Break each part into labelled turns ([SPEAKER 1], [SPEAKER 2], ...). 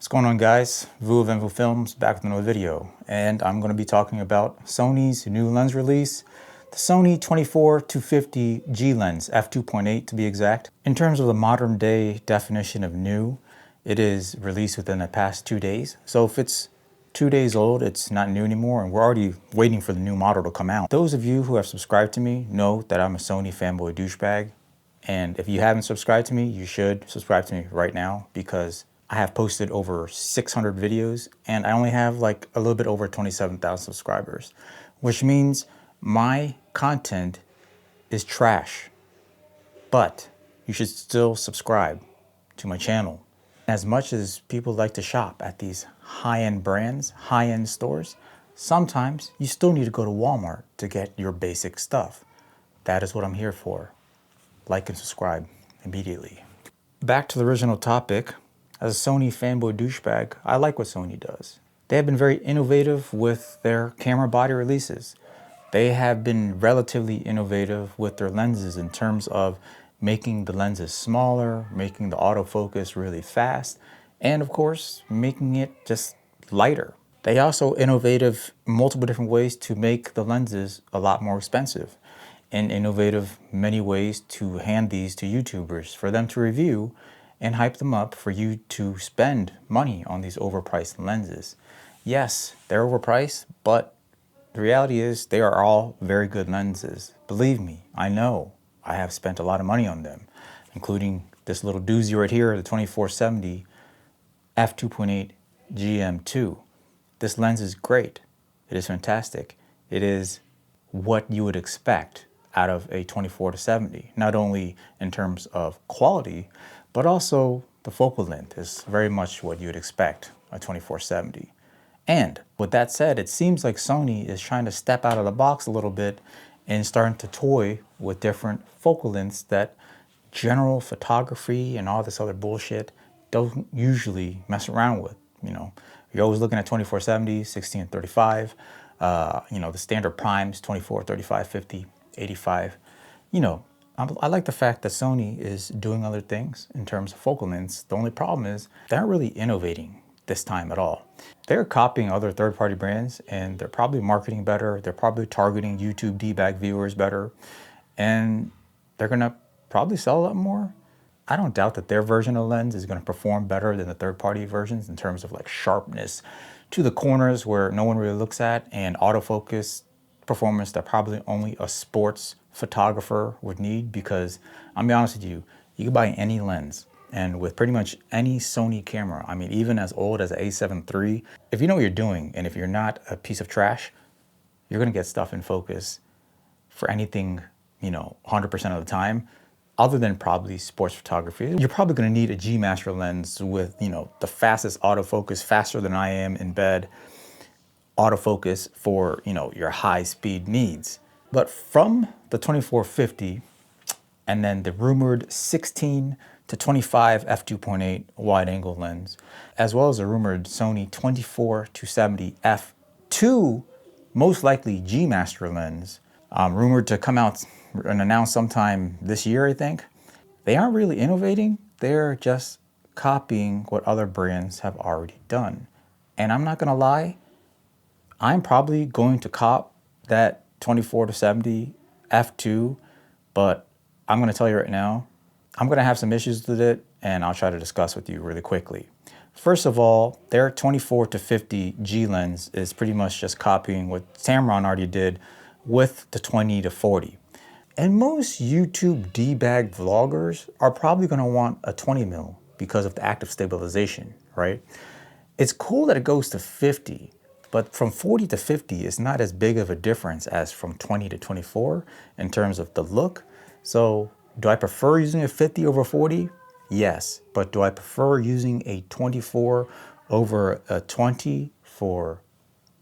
[SPEAKER 1] What's going on, guys? Vu of Envu Films back with another video, and I'm going to be talking about Sony's new lens release, the Sony 24-50 G lens, f2.8 to be exact. In terms of the modern day definition of new, it is released within the past 2 days. So if it's 2 days old, it's not new anymore, and we're already waiting for the new model to come out. Those of you who have subscribed to me know that I'm a Sony fanboy douchebag, and if you haven't subscribed to me, you should subscribe to me right now, because I have posted over 600 videos and I only have like a little bit over 27,000 subscribers, which means my content is trash. But you should still subscribe to my channel. As much as people like to shop at these high-end brands, high-end stores, sometimes you still need to go to Walmart to get your basic stuff. That is what I'm here for. Like and subscribe immediately. Back to the original topic. As a Sony fanboy douchebag, I like what Sony does. They have been very innovative with their camera body releases. They have been relatively innovative with their lenses in terms of making the lenses smaller, making the autofocus really fast, and of course, making it just lighter. They also innovative multiple different ways to make the lenses a lot more expensive, and innovative many ways to hand these to YouTubers for them to review and hype them up for you to spend money on these overpriced lenses. Yes, they're overpriced, but the reality is they are all very good lenses. Believe me, I know. I have spent a lot of money on them, including this little doozy right here, the 24-70 f2.8 GM2. This lens is great. It is fantastic. It is what you would expect out of a 24-70, not only in terms of quality, but also the focal length is very much what you'd expect a 24-70. And with that said, it seems like Sony is trying to step out of the box a little bit and starting to toy with different focal lengths that general photography and all this other bullshit don't usually mess around with. You know, you're always looking at 24-70, 16-35, the standard primes, 24, 35, 50, 85, I like the fact that Sony is doing other things in terms of focal lengths. The only problem is they aren't really innovating this time at all. They're copying other third-party brands, and they're probably marketing better. They're probably targeting YouTube D-bag viewers better, and they're gonna probably sell a lot more. I don't doubt that their version of the lens is gonna perform better than the third-party versions in terms of like sharpness to the corners where no one really looks at, and autofocus performance that probably only a sports photographer would need, because I'll be honest with you, you can buy any lens, and with pretty much any Sony camera, I mean, even as old as an A7 III, if you know what you're doing, and if you're not a piece of trash, you're gonna get stuff in focus for anything, 100% of the time, other than probably sports photography. You're probably gonna need a G Master lens with, the fastest autofocus, faster than I am in bed, autofocus for, your high speed needs. But from the 24-50 and then the rumored 16-25 f2.8 wide angle lens, as well as the rumored Sony 24-70 f2, most likely G Master lens, rumored to come out and announce sometime this year, I think. They aren't really innovating. They're just copying what other brands have already done. And I'm not gonna lie, I'm probably going to cop that 24-70 f2, but I'm going to tell you right now, I'm going to have some issues with it, and I'll try to discuss with you really quickly. First of all, their 24-50 G lens is pretty much just copying what Tamron already did with the 20-40. And most YouTube D-bag vloggers are probably going to want a 20mm because of the active stabilization, right? It's cool that it goes to 50, but from 40 to 50 is not as big of a difference as from 20 to 24 in terms of the look. So do I prefer using a 50 over 40? Yes. But do I prefer using a 24 over a 20 for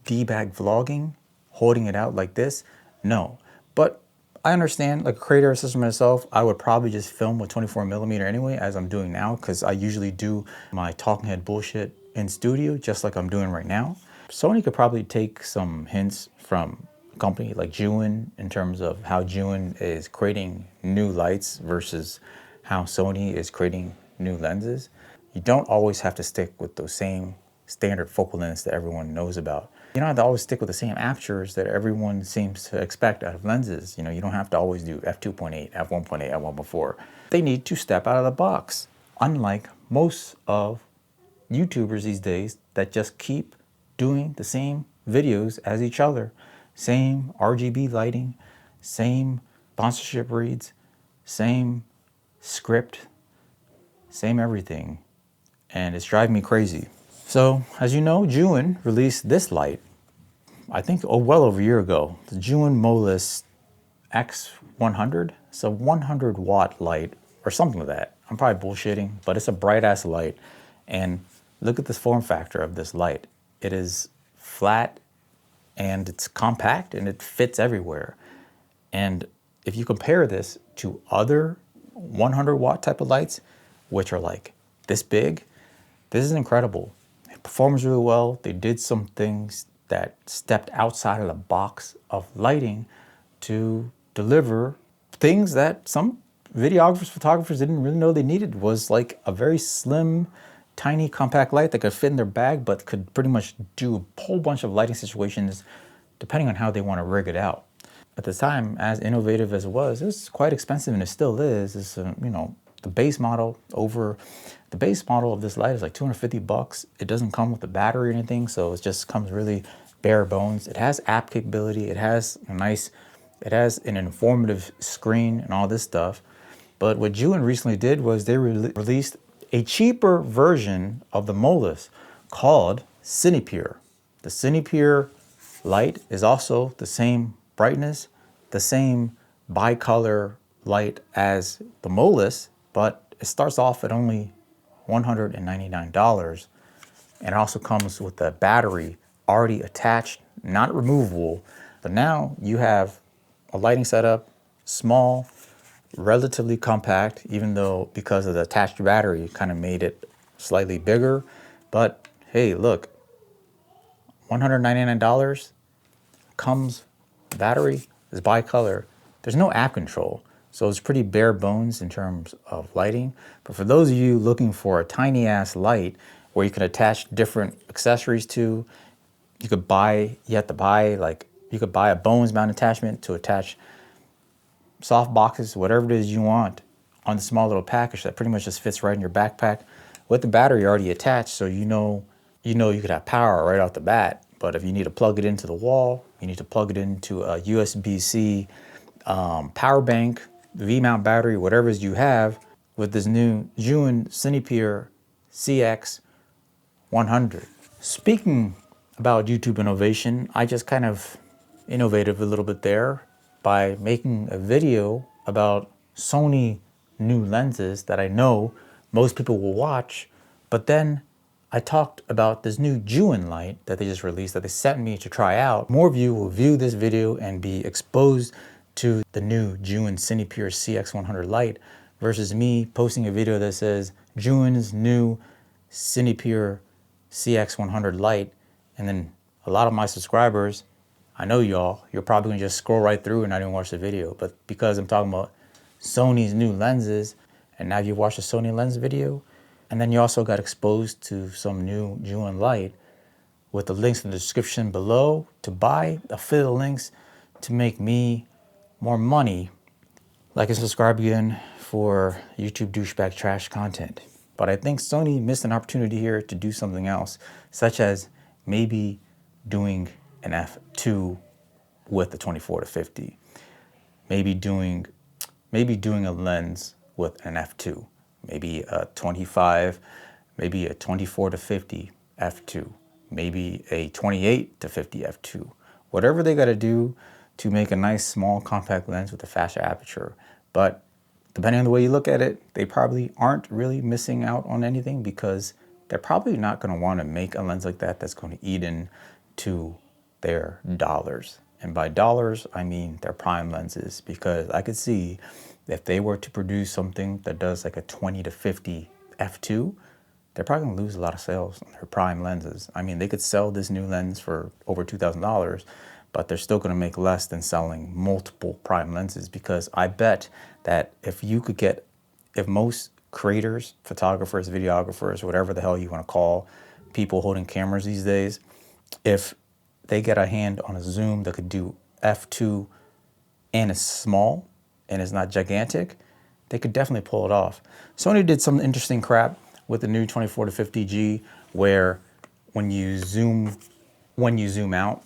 [SPEAKER 1] D-bag vlogging, holding it out like this? No. But I understand, like a creator assistant myself, I would probably just film with 24mm anyway, as I'm doing now, because I usually do my talking head bullshit in studio, just like I'm doing right now. Sony could probably take some hints from a company like zhiyun in terms of how zhiyun is creating new lights versus how Sony is creating new lenses. You don't always have to stick with those same standard focal lengths that everyone knows about. You don't have to always stick with the same apertures that everyone seems to expect out of lenses. You don't have to always do f2.8, f1.8, f1.4. They need to step out of the box, unlike most of YouTubers these days that just keep doing the same videos as each other. Same RGB lighting, same sponsorship reads, same script, same everything. And it's driving me crazy. So, as you know, Zhiyun released this light, I think well over a year ago. The Zhiyun Molus X100. It's a 100 watt light or something like that. I'm probably bullshitting, but it's a bright ass light. And look at this form factor of this light. It is flat and it's compact and it fits everywhere. And if you compare this to other 100 watt type of lights, which are like this big, this is incredible. It performs really well. They did some things that stepped outside of the box of lighting to deliver things that some videographers, photographers didn't really know they needed. Was like a very slim, tiny, compact light that could fit in their bag, but could pretty much do a whole bunch of lighting situations depending on how they want to rig it out. At the time, as innovative as it was quite expensive, and it still is. It's the base model of this light is like $250. It doesn't come with a battery or anything, so it just comes really bare bones. It has app capability. It has an informative screen and all this stuff. But what Zhiyun recently did was they released a cheaper version of the Molus called CinePure. The CinePure light is also the same brightness, the same bicolor light as the Molus, but it starts off at only $199. And it also comes with a battery already attached, not removable. But now you have a lighting setup, small, relatively compact, even though because of the attached battery kind of made it slightly bigger. But hey, look, $199 comes battery, is bicolor. There's no app control, so it's pretty bare bones in terms of lighting. But for those of you looking for a tiny ass light where you can attach different accessories to, you could buy a Bones mount attachment to attach soft boxes, whatever it is you want, on the small little package that pretty much just fits right in your backpack with the battery already attached, so you know you could have power right off the bat. But if you need to plug it into the wall, you need to plug it into a USB-C power bank, V-mount battery, whatever it is you have, with this new Zhiyun CinePure CX100. Speaking about YouTube innovation, I just kind of innovated a little bit there by making a video about Sony new lenses that I know most people will watch, but then I talked about this new Zhiyun light that they just released that they sent me to try out. More of you will view this video and be exposed to the new Zhiyun CinePure CX100 light versus me posting a video that says Zhiyun's new CinePure CX100 light, and then a lot of my subscribers, I know you're probably gonna just scroll right through and not even watch the video. But because I'm talking about Sony's new lenses, and now you watch the Sony lens video, and then you also got exposed to some new Zhiyun light with the links in the description below to buy, affiliate links to make me more money. Like and subscribe again for YouTube douchebag trash content. But I think Sony missed an opportunity here to do something else, such as maybe doing an f2 with the 24-50. Maybe doing a lens with an f2. Maybe a 25, maybe a 24-50 f2. Maybe a 28-50 f2. Whatever they got to do to make a nice small compact lens with a faster aperture. But depending on the way you look at it, they probably aren't really missing out on anything, because they're probably not going to want to make a lens like that that's going to eat into their dollars. And by dollars, I mean their prime lenses, because I could see if they were to produce something that does like a 20-50 f2, they're probably going to lose a lot of sales on their prime lenses. I mean, they could sell this new lens for over $2,000, but they're still going to make less than selling multiple prime lenses, because I bet that if most creators, photographers, videographers, whatever the hell you want to call people holding cameras these days, if they get a hand on a zoom that could do f2 and it's small and it's not gigantic, they could definitely pull it off. Sony did some interesting crap with the new 24 to 50G where when you zoom out,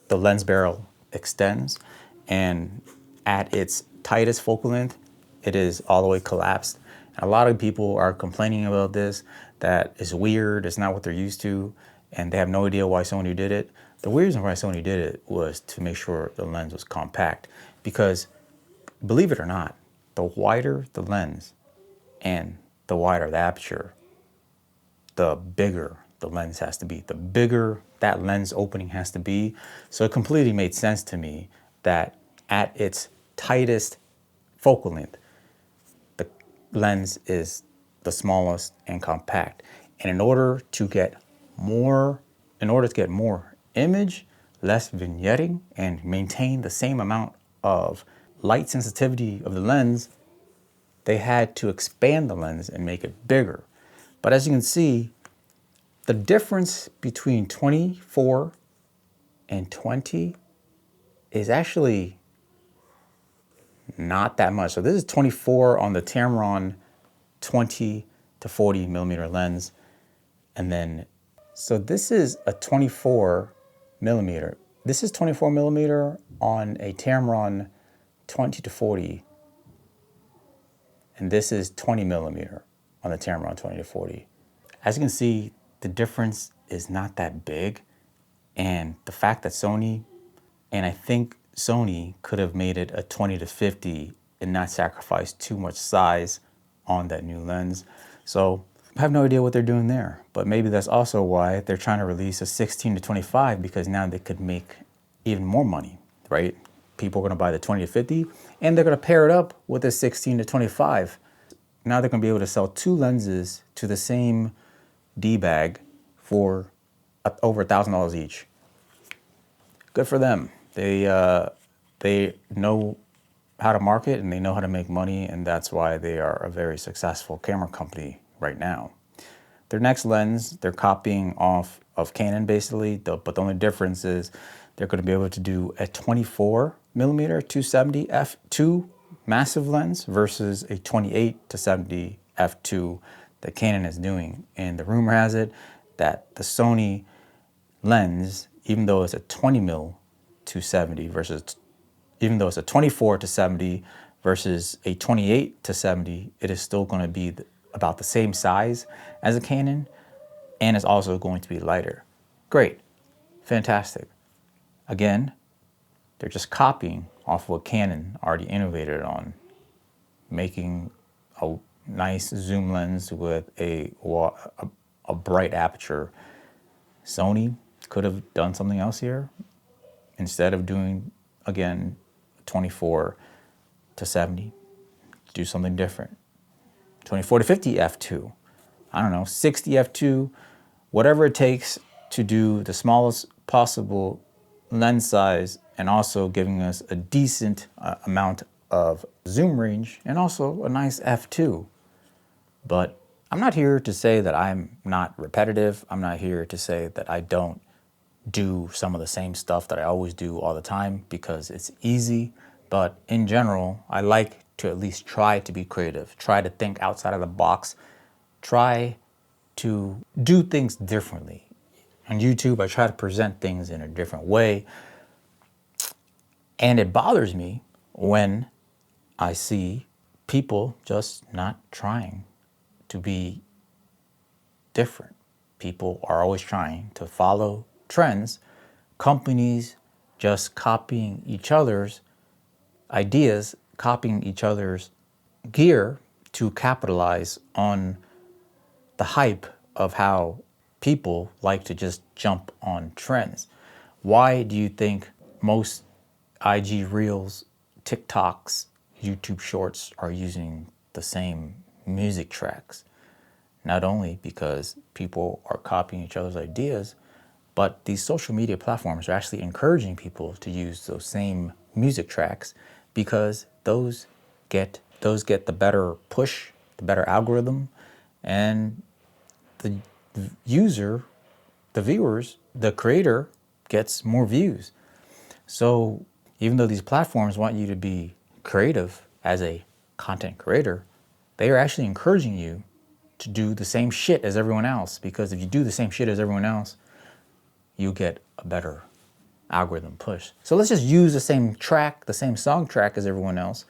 [SPEAKER 1] the lens barrel extends, and at its tightest focal length, it is all the way collapsed. And a lot of people are complaining about this, that it's weird, it's not what they're used to, and they have no idea why Sony did it. The reason why Sony did it was to make sure the lens was compact, because believe it or not, the wider the lens and the wider the aperture, the bigger the lens has to be, the bigger that lens opening has to be. So it completely made sense to me that at its tightest focal length, the lens is the smallest and compact. And in order to get more image, less vignetting, and maintain the same amount of light sensitivity of the lens, they had to expand the lens and make it bigger. But as you can see, the difference between 24 and 20 is actually not that much. So this is 24 on the Tamron 20 to 40 millimeter lens. And then, so this is a 24 millimeter. This is 24 millimeter on a Tamron 20 to 40. And this is 20 millimeter on the Tamron 20 to 40. As you can see, the difference is not that big. And the fact that Sony, and I think Sony could have made it a 20 to 50 and not sacrifice too much size on that new lens. So I have no idea what they're doing there, but maybe that's also why they're trying to release a 16 to 25, because now they could make even more money, right? People are gonna buy the 20 to 50 and they're gonna pair it up with the 16 to 25. Now they're gonna be able to sell two lenses to the same D-bag for over $1,000 each. Good for them. They know how to market and they know how to make money, and that's why they are a very successful camera company right now. Their next lens, they're copying off of Canon basically, but the only difference is they're going to be able to do a 24 millimeter 270 f2 massive lens versus a 28 to 70 f2 that Canon is doing. And the rumor has it that the Sony lens, even though it's a 20 mil 270 versus, even though it's a 24 to 70 versus a 28 to 70, it is still going to be about the same size as a Canon, and it's also going to be lighter. Great, fantastic. Again, they're just copying off what Canon already innovated on, making a nice zoom lens with a bright aperture. Sony could have done something else here. Instead of doing, again, 24 to 70, do something different. 24 to 50 f2, I don't know, 60 f2, whatever it takes to do the smallest possible lens size and also giving us a decent amount of zoom range and also a nice f2. But I'm not here to say that I'm not repetitive. I'm not here to say that I don't do some of the same stuff that I always do all the time because it's easy. But in general, I like to at least try to be creative, try to think outside of the box, try to do things differently. On YouTube, I try to present things in a different way. And it bothers me when I see people just not trying to be different. People are always trying to follow trends, companies just copying each other's ideas, copying each other's gear to capitalize on the hype of how people like to just jump on trends. Why do you think most IG Reels, TikToks, YouTube Shorts are using the same music tracks? Not only because people are copying each other's ideas, but these social media platforms are actually encouraging people to use those same music tracks because those get the better push the better algorithm, and the user, the viewers, the creator gets more views. So even though these platforms want you to be creative as a content creator, they are actually encouraging you to do the same shit as everyone else, because if you do the same shit as everyone else, you get a better algorithm push. So let's just use the same track, the same song track as everyone else,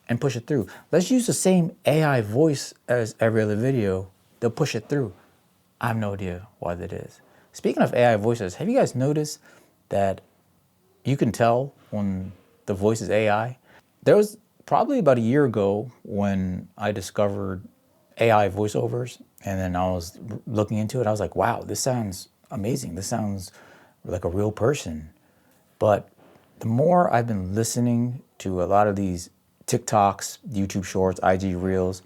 [SPEAKER 1] and push it through. Let's use the same AI voice as every other video. They'll push it through. I have no idea why that is. Speaking of AI voices, have you guys noticed that you can tell when the voice is AI? There was probably about a year ago when I discovered AI voiceovers, and then I was looking into it. I was like, wow, this sounds amazing. This sounds like a real person. But the more I've been listening to a lot of these TikToks, YouTube Shorts, IG Reels,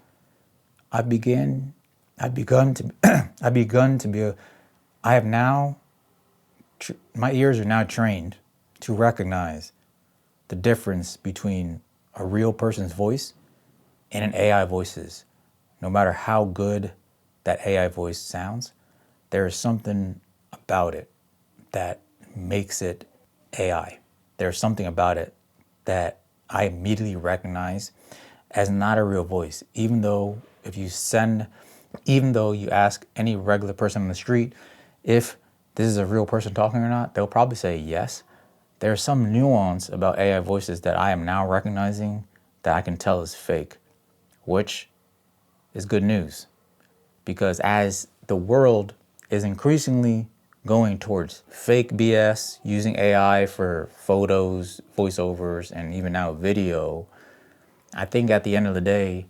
[SPEAKER 1] I've begun to my ears are now trained to recognize the difference between a real person's voice and an AI voice's. No matter how good that AI voice sounds, there is something about it that makes it AI. There's something about it that I immediately recognize as not a real voice. Even though you ask any regular person on the street if this is a real person talking or not, they'll probably say yes. There's some nuance about AI voices that I am now recognizing that I can tell is fake, which is good news. Because as the world is increasingly going towards fake BS, using AI for photos, voiceovers, and even now video, I think at the end of the day,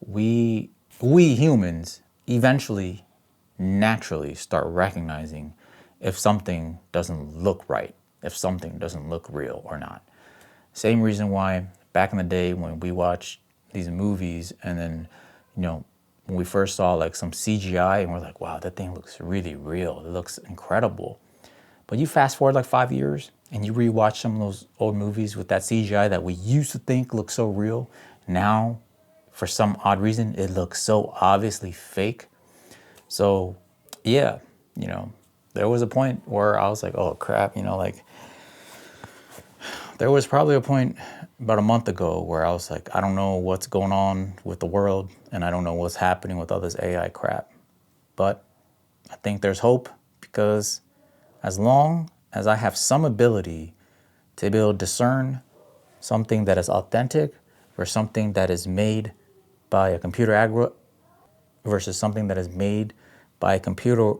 [SPEAKER 1] we humans eventually naturally start recognizing if something doesn't look right, if something doesn't look real or not. Same reason why back in the day when we watched these movies and then, when we first saw like some CGI and we're like, wow, that thing looks really real. It looks incredible. But you fast forward like 5 years and you rewatch some of those old movies with that CGI that we used to think looked so real. Now, for some odd reason, it looks so obviously fake. So yeah, there was a point where I was like, oh crap, there was probably a point about a month ago where I was like, I don't know what's going on with the world and I don't know what's happening with all this AI crap. But I think there's hope, because as long as I have some ability to be able to discern something that is authentic versus something that is made by a computer versus something that is made by a computer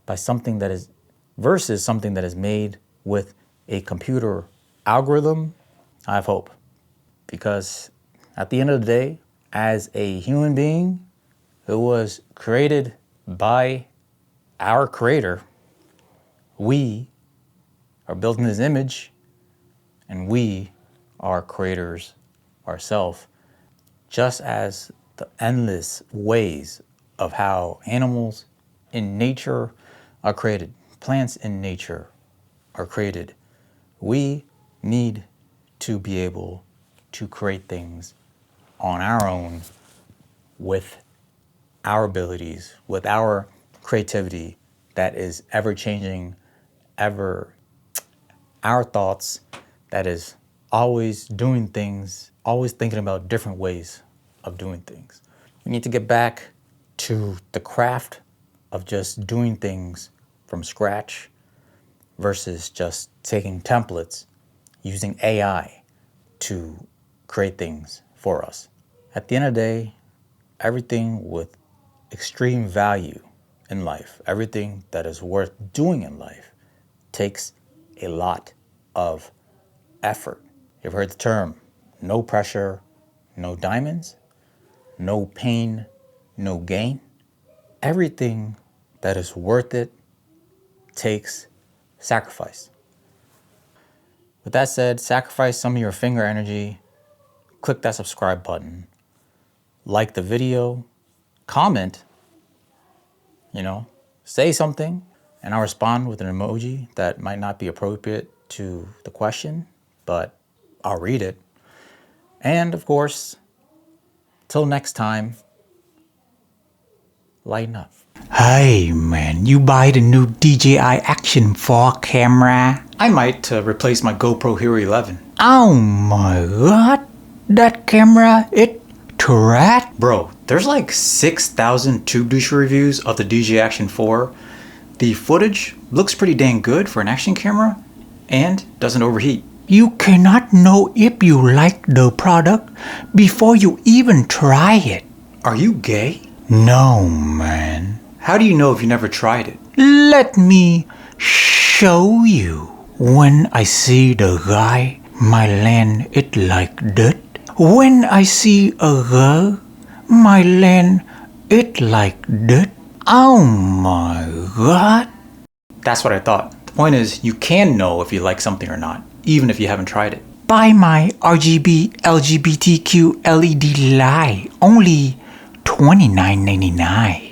[SPEAKER 1] versus something that is made with a computer algorithm, I have hope. Because at the end of the day, as a human being who was created by our creator, we are built in his image and we are creators ourselves, just as the endless ways of how animals in nature are created, plants in nature are created. We need to be able to create things on our own with our abilities, with our creativity that is ever changing, our thoughts that is always doing things, always thinking about different ways of doing things. We need to get back to the craft of just doing things from scratch versus just taking templates, using AI to create things for us. At the end of the day, everything with extreme value in life, everything that is worth doing in life, takes a lot of effort. You've heard the term, no pressure, no diamonds, no pain, no gain. Everything that is worth it takes sacrifice. With that said, sacrifice some of your finger energy, click that subscribe button, like the video, comment, say something, and I'll respond with an emoji that might not be appropriate to the question, but I'll read it. And of course, till next time, Lighten up.
[SPEAKER 2] Hey man, you buy the new DJI Action 4 camera?
[SPEAKER 1] I might to replace my GoPro Hero 11.
[SPEAKER 2] Oh my god, that camera, it trash.
[SPEAKER 1] Bro, there's like 6,000 tube douche reviews of the DJI Action 4. The footage looks pretty dang good for an action camera and doesn't overheat.
[SPEAKER 2] You cannot know if you like the product before you even try it.
[SPEAKER 1] Are you gay?
[SPEAKER 2] No, man.
[SPEAKER 1] How do you know if you never tried it?
[SPEAKER 2] Let me show you. When I see the guy, my lens it like that. When I see a girl, my lens it like that. Oh my god.
[SPEAKER 1] That's what I thought. The point is, you can know if you like something or not, even if you haven't tried it.
[SPEAKER 2] Buy my RGB LGBTQ LED light, only $29.99.